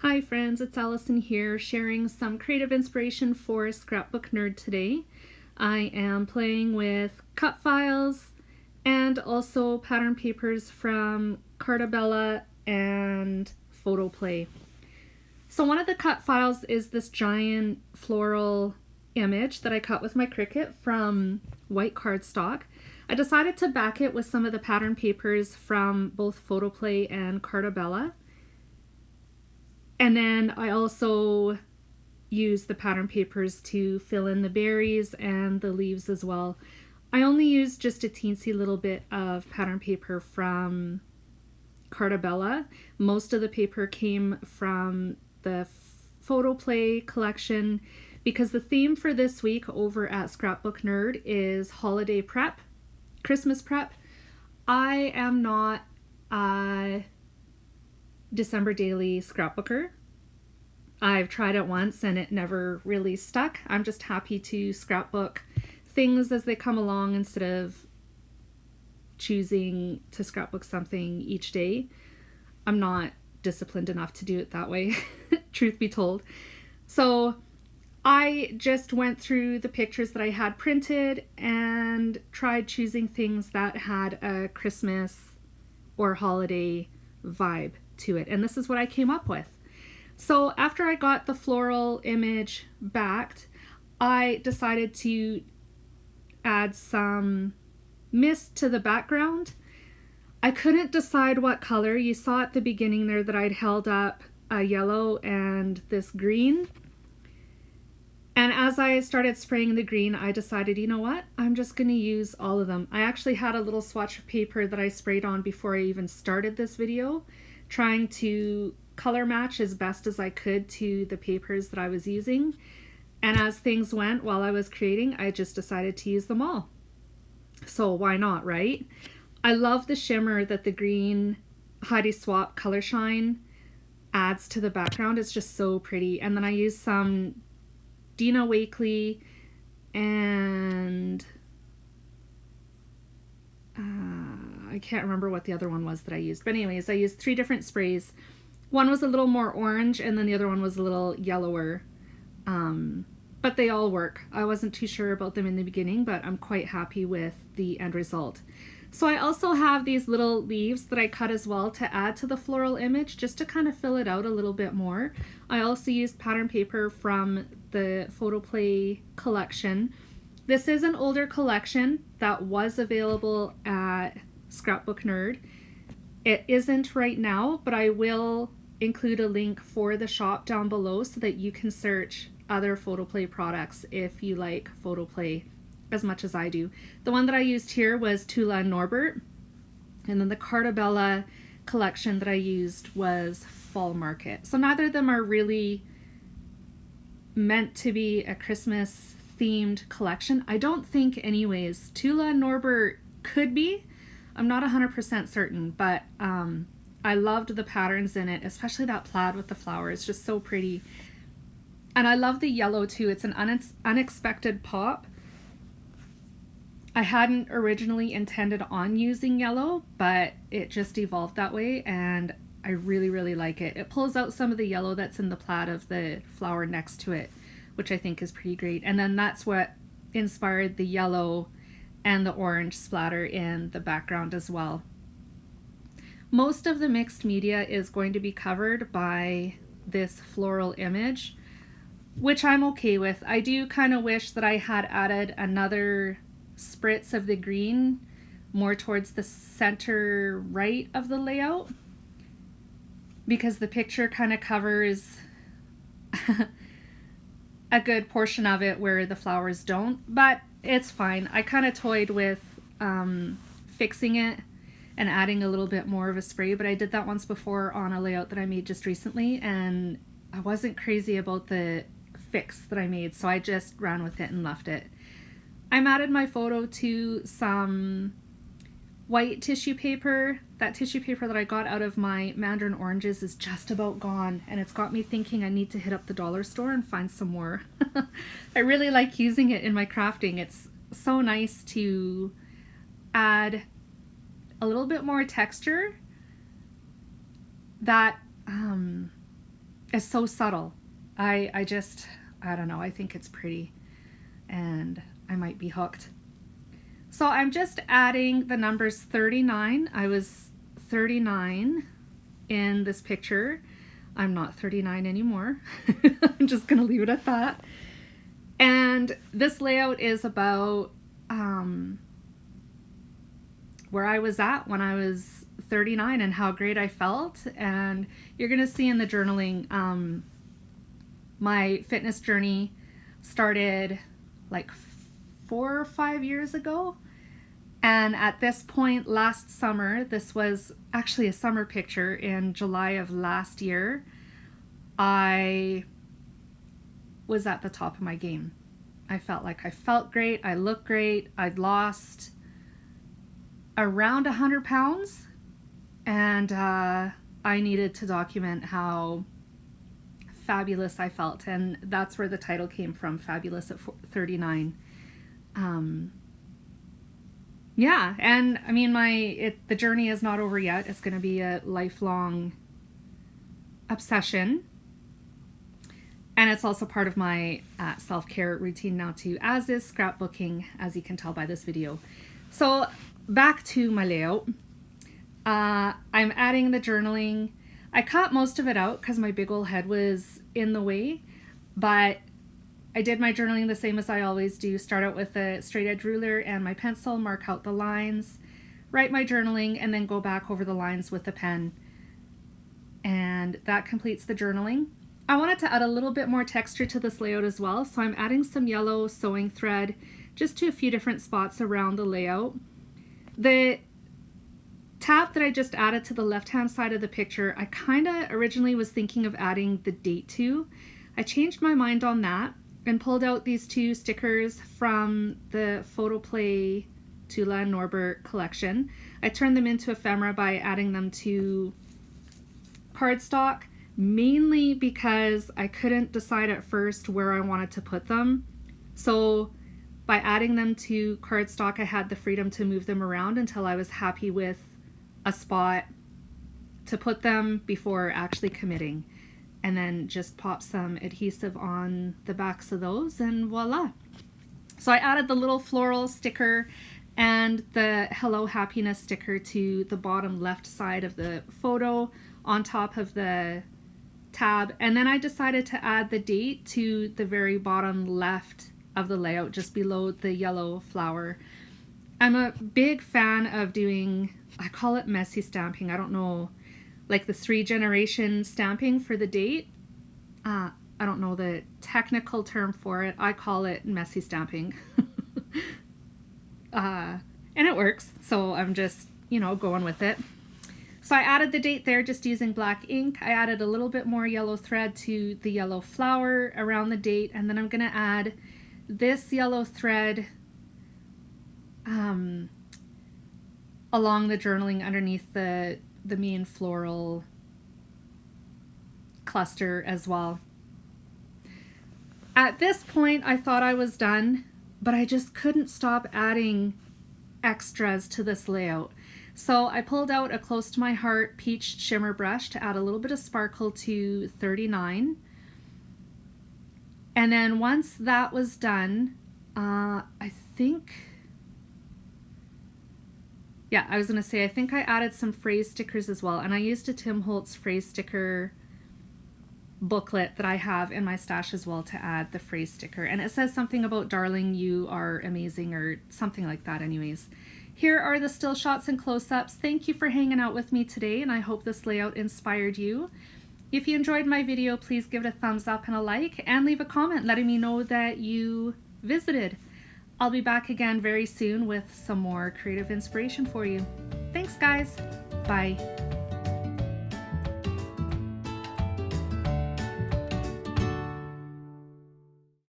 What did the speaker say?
Hi friends, it's Allison here sharing some creative inspiration for Scrapbook Nerd today. I am playing with cut files and also pattern papers from Carta Bella and Photoplay. So one of the cut files is this giant floral image that I cut with my Cricut from white cardstock. I decided to back it with some of the pattern papers from both Photoplay and Carta Bella. And then I also use the pattern papers to fill in the berries and the leaves as well. I only used just a teensy little bit of pattern paper from Carta Bella. Most of the paper came from the Photoplay collection because the theme for this week over at Scrapbook Nerd is holiday prep, Christmas prep. I am not a December daily scrapbooker. I've tried it once and it never really stuck. I'm just happy to scrapbook things as they come along instead of choosing to scrapbook something each day. I'm not disciplined enough to do it that way, truth be told. So I just went through the pictures that I had printed and tried choosing things that had a Christmas or holiday vibe to it, and this is what I came up with. So after I got the floral image backed, I decided to add some mist to the background. I couldn't decide what color. You saw at the beginning there that I'd held up a yellow and this green. And as I started spraying the green, I decided, you know what? I'm just going to use all of them. I actually had a little swatch of paper that I sprayed on before I even started this video, trying to color match as best as I could to the papers that I was using. And as things went while I was creating, I just decided to use them all. So why not, right? I love the shimmer that the green Heidi Swap Color Shine adds to the background. It's just so pretty. And then I used some Dina Wakley and I can't remember what the other one was that I used. But anyways, I used 3 different sprays. One was a little more orange and then the other one was a little yellower. But they all work. I wasn't too sure about them in the beginning, but I'm quite happy with the end result. So I also have these little leaves that I cut as well to add to the floral image, just to kind of fill it out a little bit more. I also used pattern paper from the Photoplay collection. This is an older collection that was available at Scrapbook Nerd. It isn't right now, but I will include a link for the shop down below so that you can search other Photoplay products if you like Photoplay as much as I do. The one that I used here was Tulla Norbert, and then the Carta Bella collection that I used was Fall Market. So neither of them are really meant to be a Christmas themed collection. I don't think anyways. Tulla Norbert could be. I'm not 100% certain, but I loved the patterns in it, especially that plaid with the flowers. Just so pretty. And I love the yellow too. It's an unexpected pop. I hadn't originally intended on using yellow, but it just evolved that way and I really, really like it. It pulls out some of the yellow that's in the plaid of the flower next to it, which I think is pretty great. And then that's what inspired the yellow and the orange splatter in the background as well. Most of the mixed media is going to be covered by this floral image, which I'm okay with. I do kind of wish that I had added another spritz of the green more towards the center right of the layout, because the picture kind of covers a good portion of it where the flowers don't, but it's fine. I kind of toyed with fixing it and adding a little bit more of a spray, but I did that once before on a layout that I made just recently and I wasn't crazy about the fix that I made, so I just ran with it and left it. I matted my photo to some white tissue paper. That tissue paper that I got out of my mandarin oranges is just about gone, and it's got me thinking I need to hit up the dollar store and find some more. I really like using it in my crafting. It's so nice to add a little bit more texture that is so subtle. I don't know, I think it's pretty and I might be hooked. So I'm just adding the numbers 39. I was 39 in this picture. I'm not 39 anymore. I'm just gonna leave it at that. And this layout is about where I was at when I was 39 and how great I felt. And you're gonna see in the journaling, my fitness journey started like 4 or 5 years ago. And at this point last summer, this was actually a summer picture in July of last year, I was at the top of my game. I felt like I felt great, I looked great, I'd lost around 100 pounds, and I needed to document how fabulous I felt, and that's where the title came from, Fabulous at 39. Yeah, and I mean, the journey is not over yet. It's going to be a lifelong obsession. And it's also part of my self-care routine now too, as is scrapbooking, as you can tell by this video. So back to my layout. I'm adding the journaling. I cut most of it out because my big old head was in the way, but I did my journaling the same as I always do. Start out with a straight edge ruler and my pencil, mark out the lines, write my journaling, and then go back over the lines with a pen. And that completes the journaling. I wanted to add a little bit more texture to this layout as well, so I'm adding some yellow sewing thread just to a few different spots around the layout. The tab that I just added to the left-hand side of the picture, I kind of originally was thinking of adding the date to. I changed my mind on that and pulled out these 2 stickers from the Photoplay Tulla Norbert collection. I turned them into ephemera by adding them to cardstock, mainly because I couldn't decide at first where I wanted to put them. So by adding them to cardstock, I had the freedom to move them around until I was happy with a spot to put them before actually committing. And then just pop some adhesive on the backs of those and voila. So I added the little floral sticker and the Hello Happiness sticker to the bottom left side of the photo on top of the tab. And then I decided to add the date to the very bottom left of the layout, just below the yellow flower. I'm a big fan of doing, I call it messy stamping. I don't know, like the 3-generation stamping for the date. I don't know the technical term for it. I call it messy stamping. And it works, so I'm just, going with it. So I added the date there just using black ink. I added a little bit more yellow thread to the yellow flower around the date, and then I'm gonna add this yellow thread along the journaling underneath the main floral cluster as well. At this point, I thought I was done, but I just couldn't stop adding extras to this layout. So I pulled out a close to my heart peach shimmer brush to add a little bit of sparkle to 39. And then once that was done, I think I added some phrase stickers as well. And I used a Tim Holtz phrase sticker booklet that I have in my stash as well to add the phrase sticker. And it says something about darling, you are amazing, or something like that anyways. Here are the still shots and close-ups. Thank you for hanging out with me today, and I hope this layout inspired you. If you enjoyed my video, please give it a thumbs up and a like, and leave a comment letting me know that you visited. I'll be back again very soon with some more creative inspiration for you. Thanks, guys. Bye.